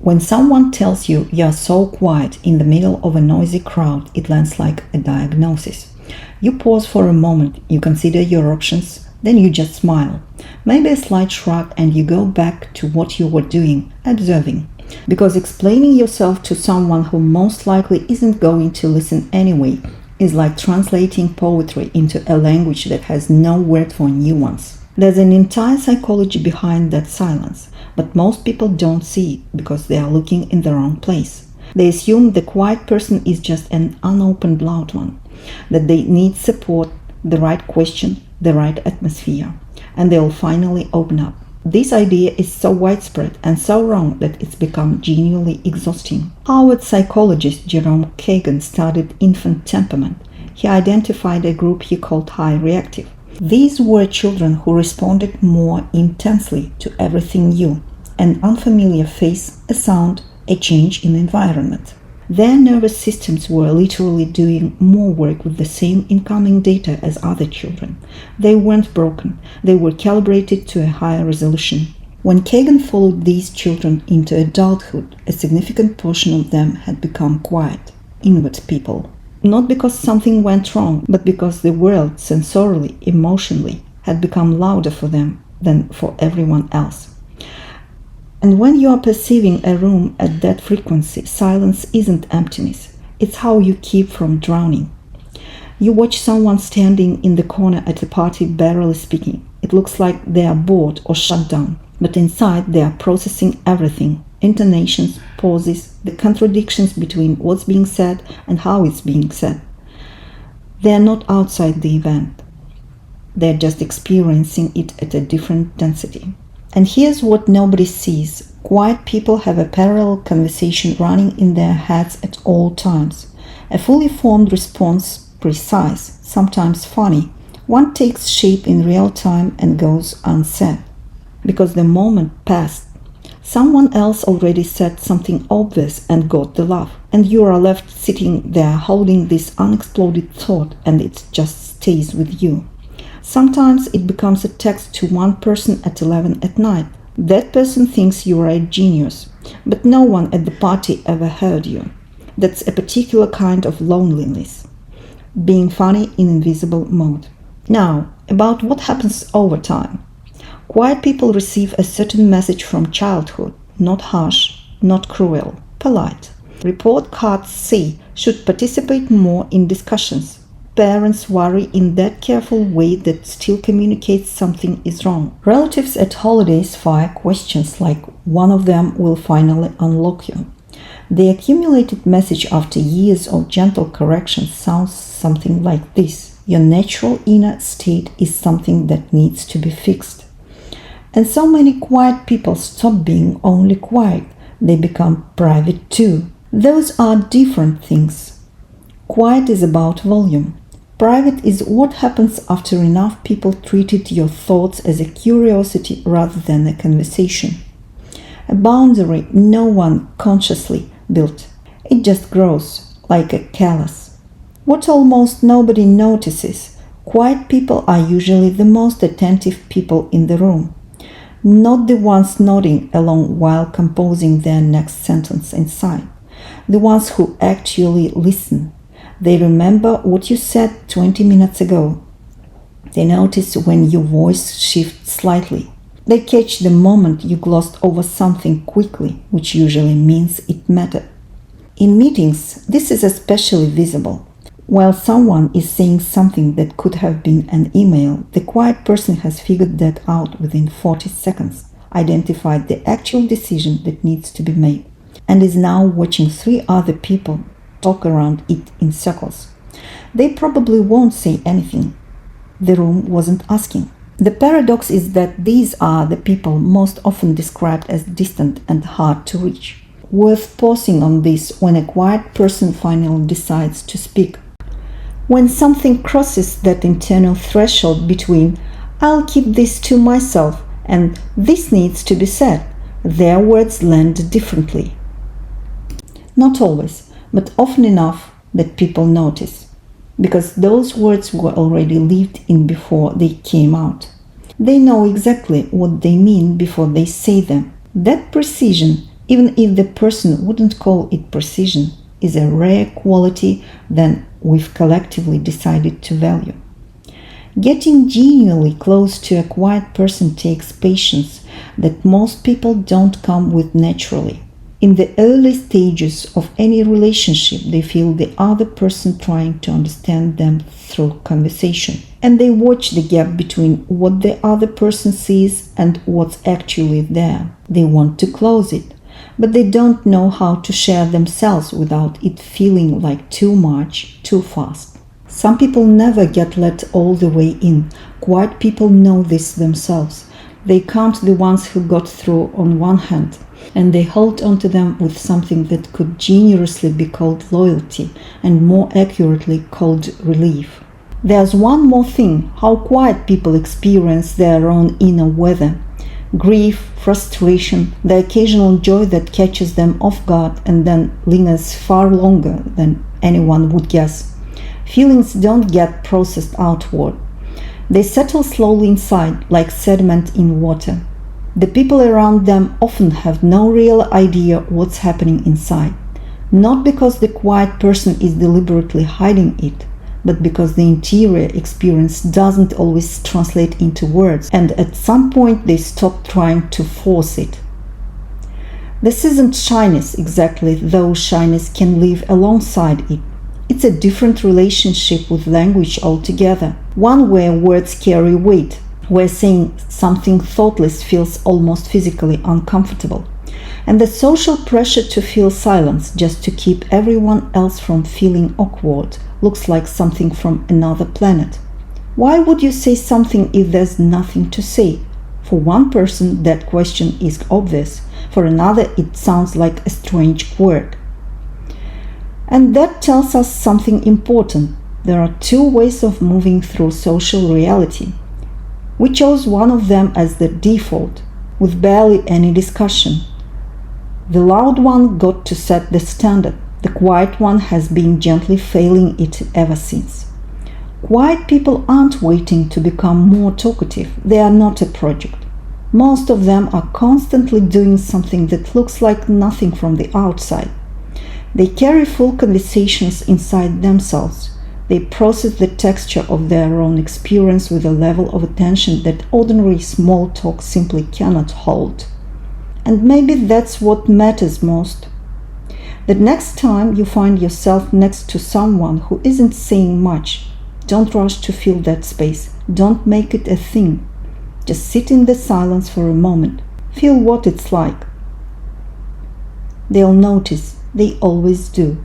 When someone tells you you're so quiet in the middle of a noisy crowd, it lands like a diagnosis. You pause for a moment, you consider your options, then you just smile. Maybe a slight shrug and you go back to what you were doing, observing. Because explaining yourself to someone who most likely isn't going to listen anyway is like translating poetry into a language that has no word for nuance. There's an entire psychology behind that silence, but most people don't see it because they are looking in the wrong place. They assume the quiet person is just an unopened loud one, that they need support, the right question, the right atmosphere, and they'll finally open up. This idea is so widespread and so wrong that it's become genuinely exhausting. Harvard psychologist Jerome Kagan studied infant temperament. He identified a group he called high reactive. These were children who responded more intensely to everything new, an unfamiliar face, a sound, a change in environment. Their nervous systems were literally doing more work with the same incoming data as other children. They weren't broken, they were calibrated to a higher resolution. When Kagan followed these children into adulthood, a significant portion of them had become quiet, inward people. Not because something went wrong, but because the world, sensorily, emotionally, had become louder for them than for everyone else. And when you are perceiving a room at that frequency, silence isn't emptiness. It's how you keep from drowning. You watch someone standing in the corner at a party barely speaking. It looks like they are bored or shut down, but inside they are processing everything. Intonations, pauses, the contradictions between what's being said and how it's being said. They are not outside the event. They're just experiencing it at a different density. And here's what nobody sees. Quiet people have a parallel conversation running in their heads at all times. A fully formed response, precise, sometimes funny. One takes shape in real time and goes unsaid. Because the moment passed. Someone else already said something obvious and got the laugh. And you are left sitting there holding this unexploded thought and it just stays with you. Sometimes it becomes a text to one person at 11 at night. That person thinks you are a genius, but no one at the party ever heard you. That's a particular kind of loneliness. Being funny in invisible mode. Now, about what happens over time. Quiet people receive a certain message from childhood, not harsh, not cruel, polite. Report cards say should participate more in discussions. Parents worry in that careful way that still communicates something is wrong. Relatives at holidays fire questions like one of them will finally unlock you. The accumulated message after years of gentle correction sounds something like this. Your natural inner state is something that needs to be fixed. And so many quiet people stop being only quiet. They become private too. Those are different things. Quiet is about volume. Private is what happens after enough people treated your thoughts as a curiosity rather than a conversation. A boundary no one consciously built. It just grows like a callus. What almost nobody notices, quiet people are usually the most attentive people in the room. Not the ones nodding along while composing their next sentence inside. The ones who actually listen. They remember what you said 20 minutes ago. They notice when your voice shifts slightly. They catch the moment you glossed over something quickly, which usually means it mattered. In meetings, this is especially visible. While someone is saying something that could have been an email, the quiet person has figured that out within 40 seconds, identified the actual decision that needs to be made, and is now watching 3 other people talk around it in circles. They probably won't say anything. The room wasn't asking. The paradox is that these are the people most often described as distant and hard to reach. Worth pausing on this when a quiet person finally decides to speak. When something crosses that internal threshold between "I'll keep this to myself" and "this needs to be said," their words land differently. Not always, but often enough that people notice, because those words were already lived in before they came out. They know exactly what they mean before they say them. That precision even if the person wouldn't call it precision, is a rare quality that we've collectively decided to value. Getting genuinely close to a quiet person takes patience that most people don't come with naturally. In the early stages of any relationship, they feel the other person trying to understand them through conversation, and they watch the gap between what the other person sees and what's actually there. They want to close it, but they don't know how to share themselves without it feeling like too much, too fast. Some people never get let all the way in. Quiet people know this themselves. They count the ones who got through on one hand, and they hold on to them with something that could generously be called loyalty and more accurately called relief. There's one more thing: how quiet people experience their own inner weather. Grief, frustration, the occasional joy that catches them off guard and then lingers far longer than anyone would guess. Feelings don't get processed outward. They settle slowly inside, like sediment in water. The people around them often have no real idea what's happening inside, not because the quiet person is deliberately hiding it, but because the interior experience doesn't always translate into words, and at some point they stop trying to force it. This isn't shyness exactly, though shyness can live alongside it. It's a different relationship with language altogether, one where words carry weight, where saying something thoughtless feels almost physically uncomfortable, and the social pressure to fill silence just to keep everyone else from feeling awkward looks like something from another planet. Why would you say something if there's nothing to say? For one person, that question is obvious. For another, it sounds like a strange quirk. And that tells us something important. There are two ways of moving through social reality. We chose one of them as the default, with barely any discussion. The loud one got to set the standard. The quiet one has been gently failing it ever since. Quiet people aren't waiting to become more talkative. They are not a project. Most of them are constantly doing something that looks like nothing from the outside. They carry full conversations inside themselves. They process the texture of their own experience with a level of attention that ordinary small talk simply cannot hold. And maybe that's what matters most. The next time you find yourself next to someone who isn't saying much, don't rush to fill that space. Don't make it a thing. Just sit in the silence for a moment. Feel what it's like. They'll notice. They always do.